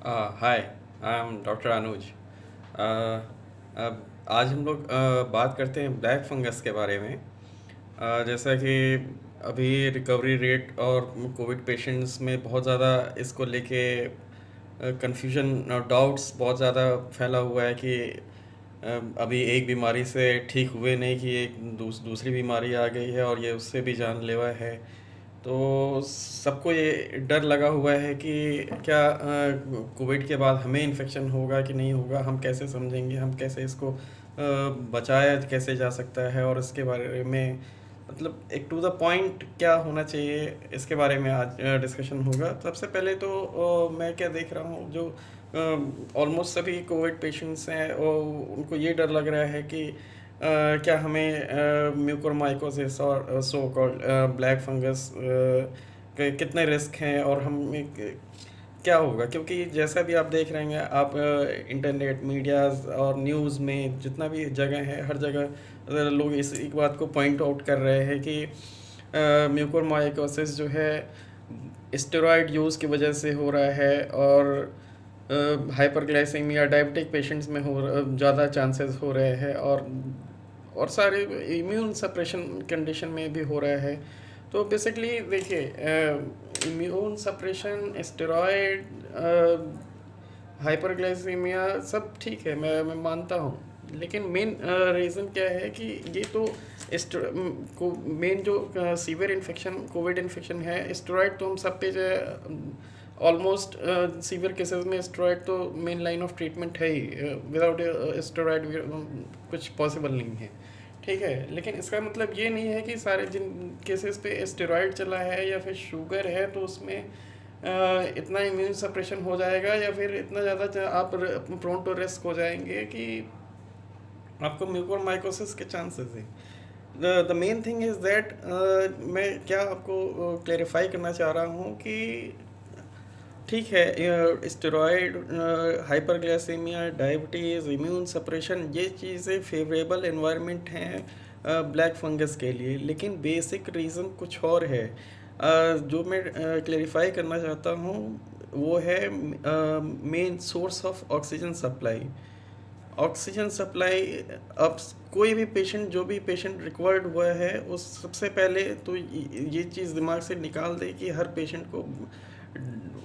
Hi, I am doctor अनुज। अब आज हम लोग बात करते हैं ब्लैक फंगस के बारे में। जैसा कि अभी रिकवरी रेट और कोविड पेशेंट्स में बहुत ज़्यादा इसको लेके कन्फ्यूजन और डाउट्स बहुत ज़्यादा फैला हुआ है कि अभी एक बीमारी से ठीक हुए नहीं कि एक दूसरी बीमारी आ गई है और ये उससे भी जानलेवा है। तो सबको ये डर लगा हुआ है कि क्या कोविड के बाद हमें इन्फेक्शन होगा कि नहीं होगा, हम कैसे समझेंगे, हम कैसे इसको बचाया कैसे जा सकता है, और इसके बारे में मतलब एक टू द पॉइंट क्या होना चाहिए, इसके बारे में आज डिस्कशन होगा। सबसे पहले तो मैं क्या देख रहा हूँ, जो ऑलमोस्ट सभी कोविड पेशेंट्स हैं उनको ये डर लग रहा है कि क्या हमें म्यूकोरमाइकोसिस और सो कॉल्ड ब्लैक फंगस के कितने रिस्क हैं, और हम क्या होगा, क्योंकि जैसा भी आप देख रहे हैं, आप इंटरनेट मीडियाज़ और न्यूज़ में जितना भी जगह है, हर जगह लोग इस एक बात को पॉइंट आउट कर रहे हैं कि म्यूकोरमाइकोसिस जो है स्टेरॉयड यूज़ की वजह से हो रहा है, और हाइपरग्लाइसेमिया डायबिटिक पेशेंट्स में हो ज़्यादा चांसेस हो रहे हैं, और सारे इम्यून सप्रेशन कंडीशन में भी हो रहा है। तो बेसिकली देखिए, इम्यून सप्रेशन, स्टेरॉयड, हाइपरग्लाइसेमिया सब ठीक है, मैं मानता हूँ। लेकिन मेन रीज़न क्या है कि ये तो को मेन जो सीवियर इन्फेक्शन कोविड इन्फेक्शन है, स्टेरॉयड तो हम सब पे जो ऑलमोस्ट सीवियर केसेस में स्टेरॉयड तो मेन लाइन ऑफ ट्रीटमेंट है ही। विदाउट स्टेरॉयड कुछ पॉसिबल नहीं है, ठीक है। लेकिन इसका मतलब ये नहीं है कि सारे जिन केसेस पे स्टेरॉयड चला है या फिर शुगर है तो उसमें इतना इम्यून सप्रेशन हो जाएगा, या फिर इतना ज़्यादा आप प्रोन टू रिस्क हो जाएंगे कि आपको म्यूकोरमाइकोसिस के चांसेस हैं। The main thing is that, मैं क्या आपको क्लेरिफाई करना चाह रहा हूँ कि ठीक है, steroid, hyperglycaemia, diabetes, immune suppression, ये चीज़ें फेवरेबल एनवायरनमेंट हैं ब्लैक फंगस के लिए, लेकिन बेसिक रीज़न कुछ और है। जो मैं क्लेरिफाई करना चाहता हूँ वो है main source of oxygen supply. Oxygen supply, अब कोई भी पेशेंट, जो भी पेशेंट रिक्वायर्ड हुआ है, उस सबसे पहले तो ये चीज़ दिमाग से निकाल दे कि हर पेशेंट को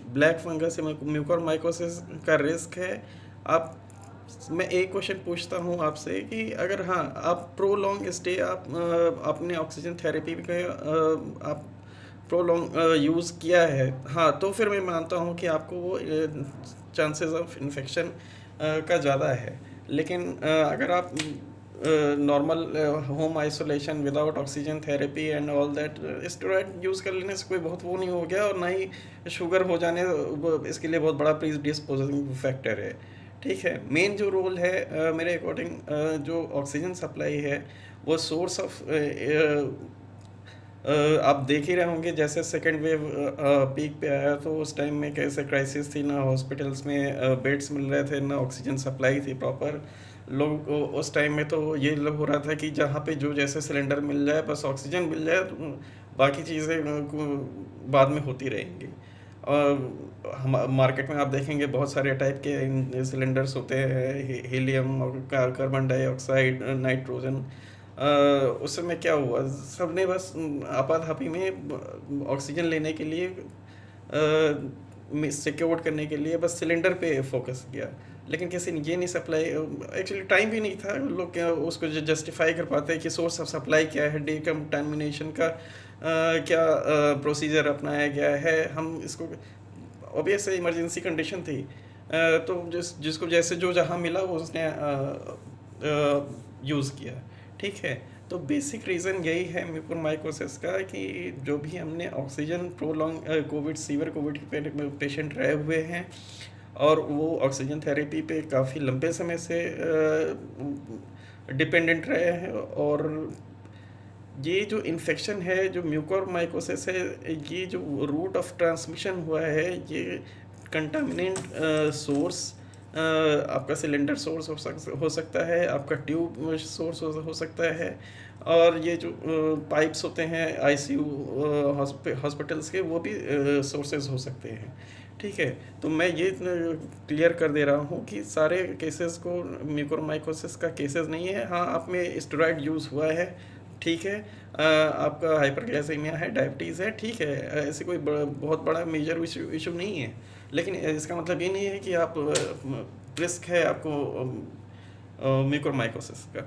ब्लैक फंगस या म्यूकोरमाइकोसिस का रिस्क है। आप मैं एक क्वेश्चन पूछता हूँ आपसे कि अगर हाँ, आप प्रोलॉन्ग स्टे, आप आपने ऑक्सीजन थेरेपी का आप प्रोलॉन्ग यूज़ किया है, हाँ, तो फिर मैं मानता हूँ कि आपको वो चांसेस ऑफ इन्फेक्शन का ज़्यादा है। लेकिन अगर आप normal home isolation without oxygen therapy and all that, steroid use कर लेने से कोई बहुत वो नहीं हो गया, और ना ही शुगर हो जाने इसके लिए बहुत बड़ा प्रीडिस्पोजिंग फैक्टर है, ठीक है। मेन जो रोल है मेरे अकॉर्डिंग, जो ऑक्सीजन सप्लाई है वो सोर्स ऑफ, आप देख ही रहे होंगे जैसे सेकेंड वेव पीक पे आया तो उस टाइम में कैसे क्राइसिस थी, ना हॉस्पिटल्स में बेड्स मिल रहे थे, ना ऑक्सीजन सप्लाई थी प्रॉपर। लोग को उस टाइम में तो ये लग हो रहा था कि जहाँ पे जो जैसे सिलेंडर मिल जाए, बस ऑक्सीजन मिल जाए, तो बाकी चीज़ें बाद में होती रहेंगी। और हम मार्केट में आप देखेंगे बहुत सारे टाइप के सिलेंडर्स होते हैं, हीलियम और कार्बन डाइऑक्साइड, नाइट्रोजन। उस समय क्या हुआ, सबने बस आपाधापी में ऑक्सीजन लेने के लिए, सिक्योर करने के लिए बस सिलेंडर पे फोकस किया, लेकिन किसी ने ये नहीं सप्लाई, एक्चुअली टाइम भी नहीं था। लोग क्या उसको जस्टिफाई कर पाते हैं कि सोर्स ऑफ सप्लाई क्या है, डिकंटामिनेशन का क्या प्रोसीजर अपनाया गया है, हम इसको ऑब्वियस इमरजेंसी कंडीशन थी, तो जिसको जैसे जो जहाँ मिला वो उसने यूज़ किया, ठीक है। तो बेसिक रीज़न यही है म्यूकोरमाइकोसिस का कि जो भी हमने oxygen prolong Covid severe Covid के पेशेंट रहे हुए हैं, और वो ऑक्सीजन थेरेपी पे काफ़ी लंबे समय से डिपेंडेंट रहे हैं, और ये जो इन्फेक्शन है, जो म्यूकोरमाइकोसिस है, ये जो रूट ऑफ ट्रांसमिशन हुआ है, ये कंटामिनेंट सोर्स आपका सिलेंडर सोर्स हो सकता है, आपका ट्यूब सोर्स हो सकता है, और ये जो पाइप्स होते हैं आईसीयू हॉस्पिटल्स के, वो भी सोर्सेज हो सकते हैं, ठीक है, तो मैं ये क्लियर कर दे रहा हूँ कि सारे केसेस को म्यूकोरमाइकोसिस का केसेस नहीं है। हाँ, आप में स्टेरॉइड यूज़ हुआ है, ठीक है। आपका हाइपरग्लाइसेमिया है, डायबिटीज़ है, ठीक है। ऐसे कोई बहुत बड़ा मेजर इशू नहीं है, लेकिन इसका मतलब ये नहीं है कि आप रिस्क है आपको म्यूकोरमाइकोसिस का,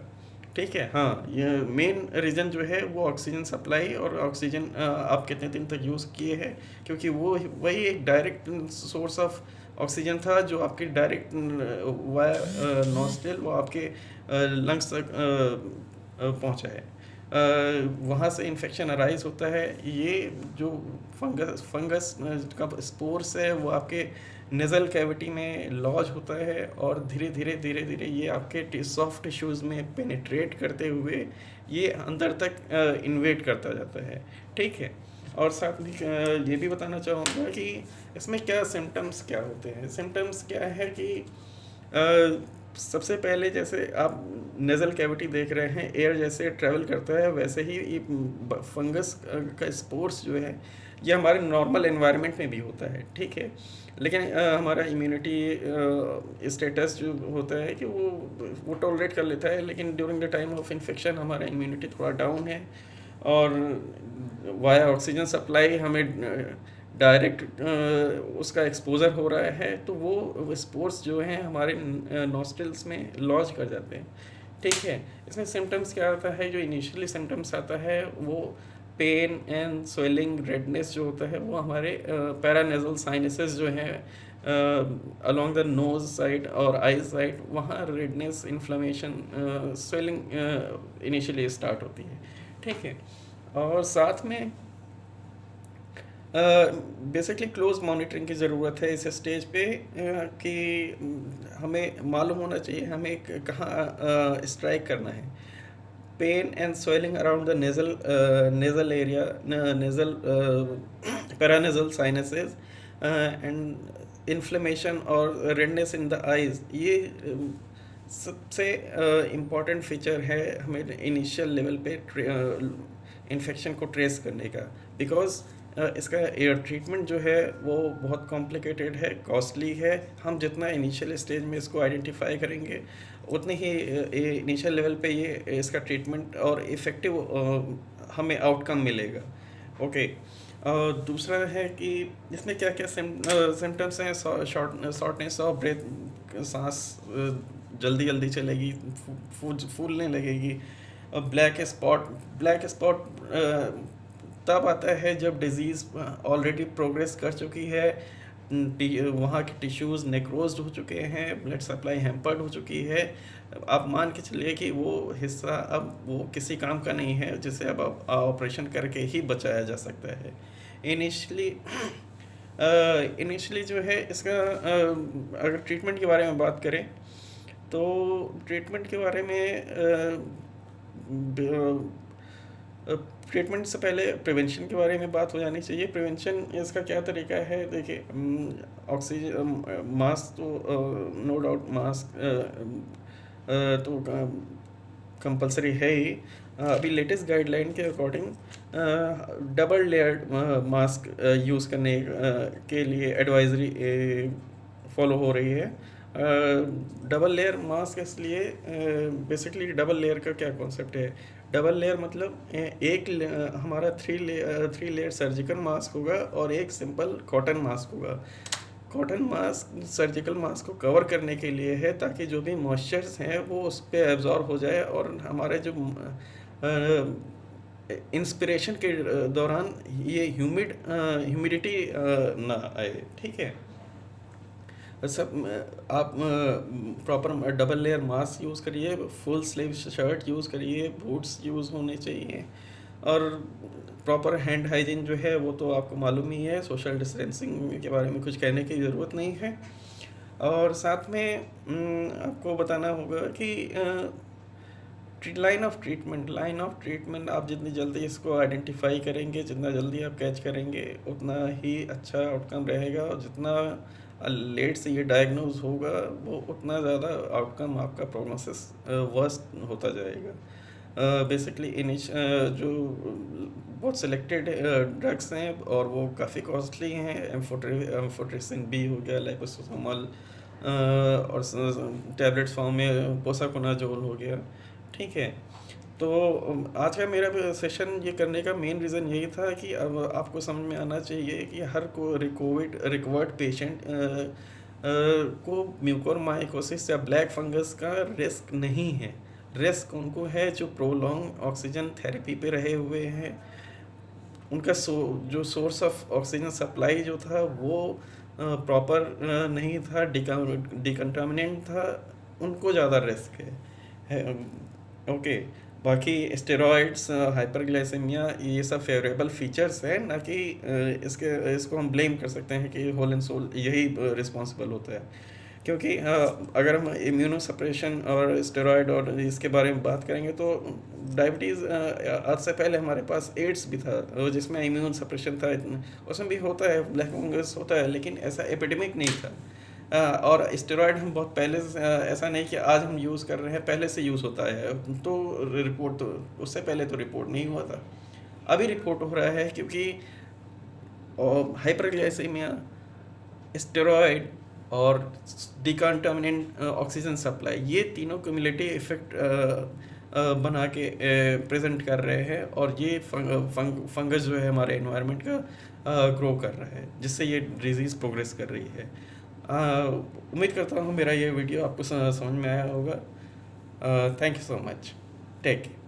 ठीक है। हाँ, ये मेन रीज़न जो है वो ऑक्सीजन सप्लाई और ऑक्सीजन आप कितने दिन तक यूज़ किए हैं, क्योंकि वो वही एक डायरेक्ट सोर्स ऑफ ऑक्सीजन था जो आपके डायरेक्ट वाया नॉस्ट्रिल वो आपके लंग्स तक पहुंचा है। वहाँ से इन्फेक्शन अराइज होता है। ये जो फंगस का स्पोर्स है वो आपके नेज़ल कैविटी में लॉज होता है और धीरे धीरे धीरे धीरे ये आपके सॉफ्ट टिश्यूज़ में पेनिट्रेट करते हुए ये अंदर तक इन्वेट करता जाता है, ठीक है। और साथ में ये भी बताना चाहूँगा कि इसमें क्या सिम्टम्स क्या होते हैं। सिम्टम्स क्या है कि सबसे पहले जैसे आप नेज़ल कैविटी देख रहे हैं, एयर जैसे ट्रैवल करता है वैसे ही ये फंगस का स्पोर्स जो है ये हमारे नॉर्मल एनवायरनमेंट में भी होता है, ठीक है। लेकिन हमारा इम्यूनिटी स्टेटस जो होता है कि वो टॉलरेट कर लेता है, लेकिन during the time of infection हमारा इम्यूनिटी थोड़ा डाउन है और वाया ऑक्सीजन सप्लाई हमें डायरेक्ट उसका एक्सपोज़र हो रहा है, तो वो स्पोर्स जो हैं हमारे नॉस्ट्रल्स में लॉज कर जाते हैं, ठीक है। इसमें सिम्टम्स क्या आता है, जो इनिशियली सिम्टम्स आता है वो पेन एंड स्वेलिंग रेडनेस जो होता है वो हमारे पैरानेजल साइनसेस जो हैं अलोंग द नोज साइड और आई साइड, वहाँ redness, inflammation, swelling initially start होती है, ठीक है। और साथ में बेसिकली क्लोज मॉनिटरिंग की ज़रूरत है इस स्टेज पे कि हमें मालूम होना चाहिए हमें कहाँ स्ट्राइक करना है। Pain and swelling around the nasal area, nasal paranasal sinuses and inflammation और रेडनेस इन द आइज़, ये सबसे इम्पॉर्टेंट फीचर है हमें इनिशियल लेवल पे इन्फेक्शन को ट्रेस करने का। बिकॉज इसका एयर ट्रीटमेंट जो है वो बहुत कॉम्प्लिकेटेड है, कॉस्टली है। हम जितना इनिशियल स्टेज में इसको आइडेंटिफाई करेंगे उतने ही इनिशियल लेवल पे ये इसका ट्रीटमेंट और इफ़ेक्टिव हमें आउटकम मिलेगा, ओके। दूसरा है कि इसमें क्या क्या सिम्टम्स हैं। शॉर्टनेस ऑफ ब्रेथ, सांस जल्दी जल्दी चलेगी, फूलने लगेगी। ब्लैक स्पॉट तब आता है जब डिजीज़ ऑलरेडी प्रोग्रेस कर चुकी है, वहाँ के टिश्यूज़ नेक्रोज्ड हो चुके हैं, ब्लड सप्लाई हैम्पर्ड हो चुकी है। आप मान के चलिए कि वो हिस्सा अब वो किसी काम का नहीं है जिसे अब ऑपरेशन करके ही बचाया जा सकता है। इनिशियली जो है इसका अगर ट्रीटमेंट के बारे में बात करें तो ट्रीटमेंट के बारे में ट्रीटमेंट से पहले प्रिवेंशन के बारे में बात हो जानी चाहिए। प्रिवेंशन इसका क्या तरीका है, देखिए ऑक्सीजन मास्क तो नो डाउट मास्क तो कंपलसरी है ही। अभी लेटेस्ट गाइडलाइन के according double layered mask use करने के लिए एडवाइजरी फॉलो हो रही है। डबल लेयर मास्क इसलिए बेसिकली डबल लेयर का क्या कॉन्सेप्ट है। डबल लेयर मतलब हमारा थ्री लेयर सर्जिकल मास्क होगा और एक सिंपल कॉटन मास्क होगा। कॉटन मास्क सर्जिकल मास्क को कवर करने के लिए है ताकि जो भी मॉइस्चर्स हैं वो उस पर एब्जॉर्ब हो जाए और हमारे जो इंस्पिरेशन के दौरान ये ह्यूमिडिटी ना आए, ठीक है। सब आप proper double layer mask use करिए, फुल स्लीव शर्ट यूज़ करिए, बूट्स यूज़ होने चाहिए और प्रॉपर हैंड हाइजीन जो है वो तो आपको मालूम ही है। सोशल डिस्टेंसिंग के बारे में कुछ कहने की ज़रूरत नहीं है। और साथ में आपको बताना होगा कि लाइन ऑफ ट्रीटमेंट आप जितनी जल्दी इसको आइडेंटिफाई करेंगे, जितना जल्दी आप कैच करेंगे उतना ही अच्छा आउटकम रहेगा और जितना लेट से ये डायग्नोज होगा वो उतना ज़्यादा आउटकम आपका प्रोग्नोसिस वर्स्ट होता जाएगा। बेसिकली जो बहुत सिलेक्टेड ड्रग्स हैं और वो काफ़ी कॉस्टली हैं। एम्फोटेरिसिन बी हो गया, लाइपोसोमल और टैबलेट्स फॉर्म में पोसाकोनाजोल हो गया, ठीक है। तो आज का मेरा सेशन ये करने का मेन रीज़न यही था कि अब आपको समझ में आना चाहिए कि हर को कोविड रिकवर्ड पेशेंट को म्यूकोरमाइकोसिस या ब्लैक फंगस का रिस्क नहीं है। रिस्क उनको है जो प्रोलॉन्ग ऑक्सीजन थेरेपी पे रहे हुए हैं, उनका जो सोर्स ऑफ ऑक्सीजन सप्लाई जो था वो प्रॉपर नहीं था, डिकंटामिनेंट था, उनको ज़्यादा रिस्क है। ओके, बाकी स्टेरॉइड्स, हाइपरग्लाइसेमिया, ये सब फेवरेबल फीचर्स हैं, ना कि इसको हम ब्लेम कर सकते हैं कि होल एंड सोल यही रिस्पॉन्सिबल होता है। क्योंकि अगर हम इम्यूनो सप्रेशन और स्टेरॉयड और इसके बारे में बात करेंगे तो डायबिटीज़ आज से पहले हमारे पास एड्स भी था जिसमें इम्यून सप्रेशन था, उसमें भी होता है, ब्लैक फंगस होता है, लेकिन ऐसा एपिडेमिक नहीं था। और स्टेरॉयड हम बहुत पहले से ऐसा नहीं कि आज हम यूज़ कर रहे हैं, पहले से यूज़ होता है, तो रिपोर्ट तो उससे पहले तो रिपोर्ट नहीं हुआ था, अभी रिपोर्ट हो रहा है। क्योंकि हाइपरग्लाइसेमिया, स्टेरॉयड और डिकंटामिनेंट ऑक्सीजन सप्लाई, ये तीनों क्यूमुलेटिव इफेक्ट बना के प्रेजेंट कर रहे हैं, और ये फंगस जो है हमारे एनवायरनमेंट का ग्रो कर रहा है, जिससे ये डिजीज़ प्रोग्रेस कर रही है। उम्मीद करता हूँ मेरा ये वीडियो आपको समझ में आया होगा। Thank you so much, take care.